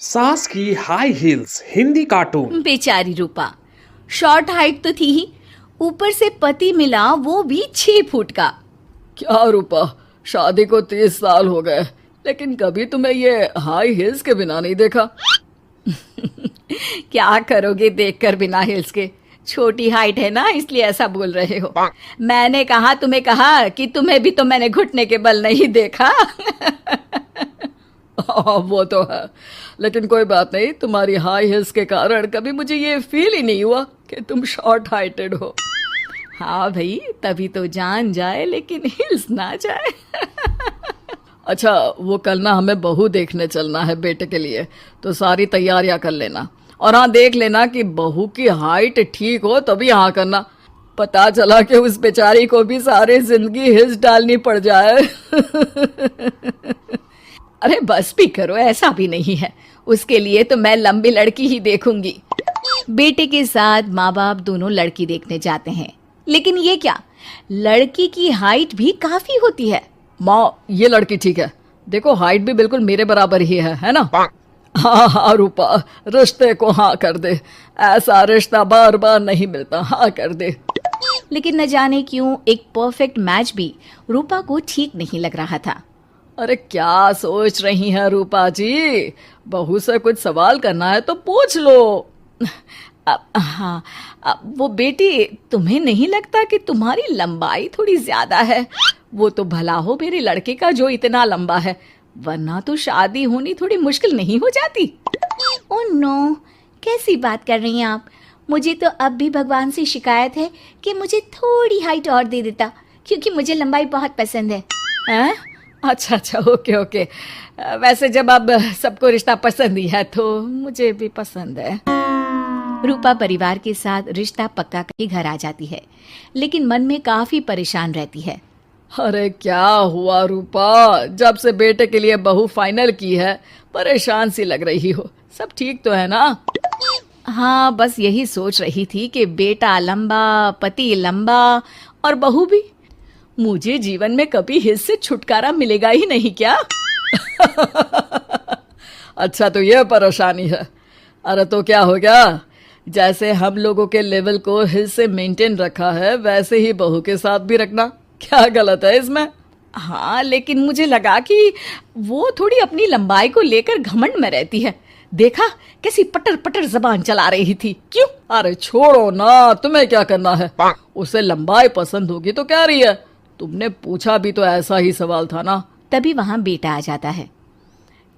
सास की high heels Hindi cartoon. बेचारी रूपा, शॉर्ट हाइट तो थी ही, ऊपर से पति मिला वो भी 6 फुट का। क्या रूपा, शादी को 30 साल हो गए, लेकिन कभी तुम्हें ये हाई हील्स के बिना नहीं देखा। क्या करोगे देखकर बिना हिल्स के? छोटी हाइट है ना, इसलिए ऐसा बोल रहे हो। मैंने कहा तुम्हें कहा कि तुम्हें भी तो मैंने घुटने के बल नहीं देखा। वो तो है, लेकिन कोई बात नहीं, तुम्हारी हाई हील्स के कारण कभी मुझे ये फील ही नहीं हुआ कि तुम शॉर्ट हाइटेड हो। हाँ भाई, तभी तो जान जाए लेकिन हिल्स ना जाए। अच्छा, वो कल ना हमें बहू देखने चलना है बेटे के लिए, तो सारी तैयारियां कर लेना। और हाँ, देख लेना कि बहू की हाइट ठीक हो तभी हाँ करना। पता चला कि उस बेचारी को भी सारी जिंदगी हिल्स डालनी पड़ जाए। अरे बस भी करो, ऐसा भी नहीं है। उसके लिए तो मैं लंबी लड़की ही देखूंगी। बेटे के साथ माँ बाप दोनों लड़की देखने जाते हैं, लेकिन ये क्या, लड़की की हाइट भी काफी होती है। माँ, ये लड़की ठीक है, देखो हाइट भी बिल्कुल मेरे बराबर ही है ना। हाँ हाँ रूपा, रिश्ते को हाँ कर दे, ऐसा रिश्ता बार बार नहीं मिलता, हाँ कर दे। लेकिन न जाने क्यों एक परफेक्ट मैच भी रूपा को ठीक नहीं लग रहा था। अरे क्या सोच रही हैं रूपा जी, बहू से कुछ सवाल करना है तो पूछ लो। हाँ, वो बेटी, तुम्हें नहीं लगता कि तुम्हारी लंबाई थोड़ी ज्यादा है? वो तो भला हो मेरे लड़के का जो इतना लंबा है, वरना तो शादी होनी थोड़ी मुश्किल नहीं हो जाती। ओह नो, कैसी बात कर रही हैं आप? मुझे तो अब भी भगवान से शिकायत है कि मुझे थोड़ी हाइट और दे देता, क्योंकि मुझे लंबाई बहुत पसंद है। हैं? अच्छा अच्छा, ओके ओके। वैसे जब अब सबको रिश्ता पसंद ही है तो मुझे भी पसंद है। रूपा परिवार के साथ रिश्ता पक्का करके घर आ जाती है, लेकिन मन में काफी परेशान रहती है। अरे क्या हुआ रूपा, जब से बेटे के लिए बहू फाइनल की है परेशान सी लग रही हो, सब ठीक तो है ना? हाँ, बस यही सोच रही थी कि बेटा लंबा, पति लंबा और बहू भी। मुझे जीवन में कभी हिस्से से छुटकारा मिलेगा ही नहीं क्या? अच्छा, तो ये परेशानी है। अरे तो क्या हो गया, जैसे हम लोगों के लेवल को हिस्से मेंटेन रखा है वैसे ही बहू के साथ भी रखना, क्या गलत है इसमें? हाँ, लेकिन मुझे लगा कि वो थोड़ी अपनी लंबाई को लेकर घमंड में रहती है। देखा कैसी पटर पटर जबान चला रही थी। क्यों? अरे छोड़ो ना, तुम्हें क्या करना है? उसे लंबाई पसंद होगी तो क्या रही है, तुमने पूछा भी तो ऐसा ही सवाल था ना। तभी वहां बेटा आ जाता है।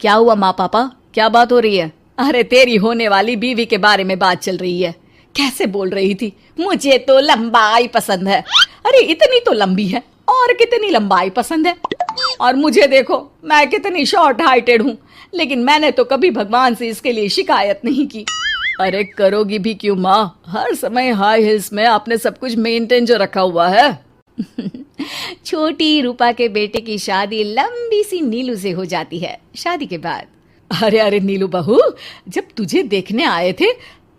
क्या हुआ माँ पापा, क्या बात हो रही है? अरे तेरी होने वाली बीवी के बारे में बात चल रही है। कैसे बोल रही थी, मुझे तो लंबाई पसंद है। अरे इतनी तो लंबी है, और कितनी लंबाई पसंद है? और मुझे देखो, मैं कितनी शॉर्ट हाइटेड हूँ, लेकिन मैंने तो कभी भगवान से इसके लिए शिकायत नहीं की। अरे करोगी भी क्यों माँ, हर समय हाई हिल्स में आपने सब कुछ मेंटेन जो रखा हुआ है। छोटी रूपा के बेटे की शादी लंबी सी नीलू से हो जाती है। शादी के बाद, अरे अरे नीलू बहू, जब तुझे देखने आए थे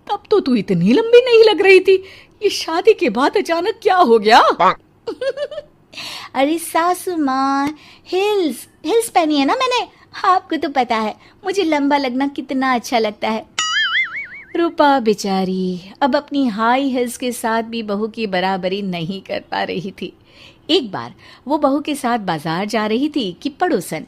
तब तो तू इतनी लंबी नहीं लग रही थी, ये शादी के बाद अचानक क्या हो गया? अरे सासू माँ, हिल्स हिल्स पहनी है ना मैंने, आपको तो पता है मुझे लंबा लगना कितना अच्छा लगता है। रूपा बेचारी अब अपनी हाई हिल्स के साथ भी बहू की बराबरी नहीं कर पा रही थी। एक बार वो बहू के साथ बाजार जा रही थी कि पड़ोसन,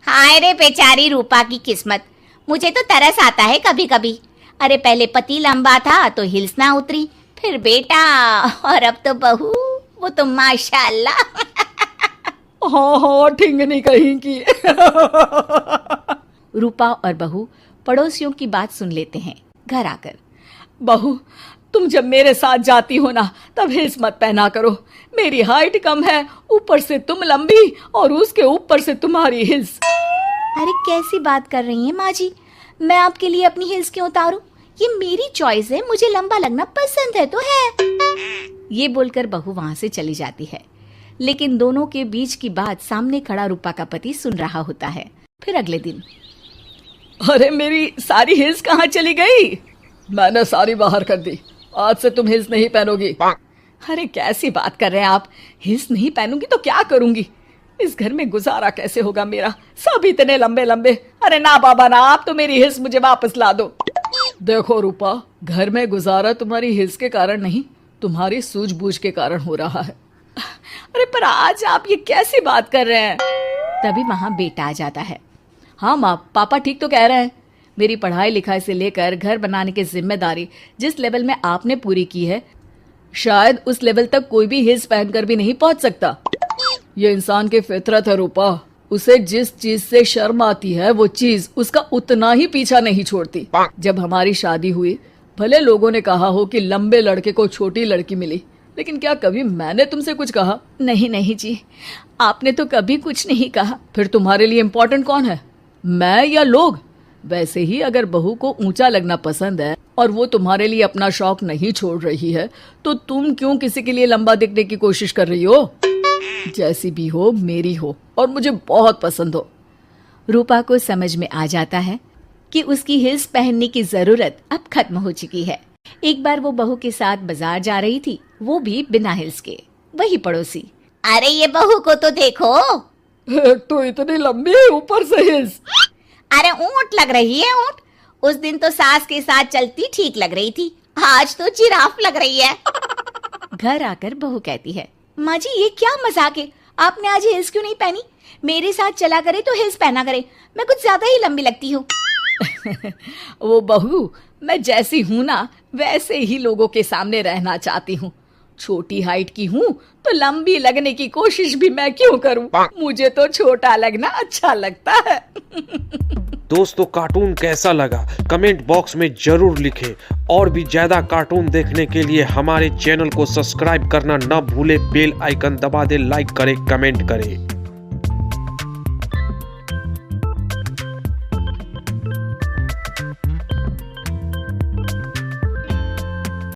हाय रे बेचारी रूपा की किस्मत, मुझे तो तरस आता है कभी कभी। अरे पहले पति लंबा था तो हिल्स ना उतरी, फिर बेटा, और अब तो बहू, वो तो माशाल्लाह। हाँ हाँ, ठिंगनी कहीं की। रूपा और बहू पड़ोसियों की बात सुन लेते हैं। घर आकर, बहू, तुम जब मेरे साथ जाती हो ना तब हिल्स मत पहना करो, मेरी हाइट कम है, ऊपर से तुम लंबी और उसके ऊपर से तुम्हारी हिल्स। अरे कैसी बात कर रही हैं माँ जी, मैं आपके लिए अपनी हिल्स क्यों उतारूं? ये मेरी चॉइस है, मुझे लंबा लगना पसंद है तो है। ये बोलकर बहू वहां से चली जाती है, लेकिन दोनों के बीच की बात सामने खड़ा रूपा का पति सुन रहा होता है। फिर अगले दिन, अरे मेरी सारी हिल्स कहाँ चली गई? मैंने सारी बाहर कर दी, आज से तुम हिल्स नहीं पहनोगी। अरे कैसी बात कर रहे हैं आप, हिल्स नहीं पहनूंगी तो क्या करूंगी? इस घर में गुजारा कैसे होगा मेरा, सब इतने लंबे लंबे। अरे ना बाबा ना, आप तो मेरी हिल्स मुझे वापस ला दो। देखो रूपा, घर में गुजारा तुम्हारी हिल्स के कारण नहीं, तुम्हारी सूझबूझ के कारण हो रहा है। अरे पर आज आप ये कैसी बात कर रहे हैं? तभी वहां बेटा आ जाता है। हाँ माँ, पापा ठीक तो कह रहे हैं। मेरी पढ़ाई लिखाई से लेकर घर बनाने की जिम्मेदारी जिस लेवल में आपने पूरी की है, शायद उस लेवल तक कोई भी हिल्स पहनकर भी नहीं पहुंच सकता। ये इंसान की फितरत है रूपा, उसे जिस चीज से शर्म आती है वो चीज उसका उतना ही पीछा नहीं छोड़ती। जब हमारी शादी हुई, भले लोगों ने कहा हो कि लंबे लड़के को छोटी लड़की मिली, लेकिन क्या कभी मैंने तुमसे कुछ कहा? नहीं नहीं जी, आपने तो कभी कुछ नहीं कहा। फिर तुम्हारे लिए इम्पोर्टेंट कौन है, मैं या लोग? वैसे ही अगर बहू को ऊंचा लगना पसंद है और वो तुम्हारे लिए अपना शौक नहीं छोड़ रही है, तो तुम क्यों किसी के लिए लंबा दिखने की कोशिश कर रही हो? जैसी भी हो, मेरी हो और मुझे बहुत पसंद हो। रूपा को समझ में आ जाता है कि उसकी हिल्स पहनने की जरूरत अब खत्म हो चुकी है। एक बार वो बहू के साथ बाजार जा रही थी, वो भी बिना हिल्स के। वही पड़ोसी, अरे ये बहू को तो देखो, एक तो इतनी लंबी है, ऊपर से हिल्स। अरे ऊंट लग रही है ऊंट। उस दिन तो सास के साथ चलती ठीक लग रही थी, आज तो जिराफ लग रही है। घर आकर बहू कहती है, माँ जी ये क्या मजाक है, आपने आज हिल्स क्यों नहीं पहनी? मेरे साथ चला करे तो हिल्स पहना करे, मैं कुछ ज्यादा ही लंबी लगती हूँ। वो बहू, मैं जैसी हूं ना वैसे ही लोगों के सामने रहना चाहती हूँ। छोटी हाइट की हूँ तो लंबी लगने की कोशिश भी मैं क्यों करूँ? मुझे तो छोटा लगना अच्छा लगता है। दोस्तों, कार्टून कैसा लगा कमेंट बॉक्स में जरूर लिखें और भी ज्यादा कार्टून देखने के लिए हमारे चैनल को सब्सक्राइब करना न भूले, बेल आइकन दबा दे, लाइक करें, कमेंट करें।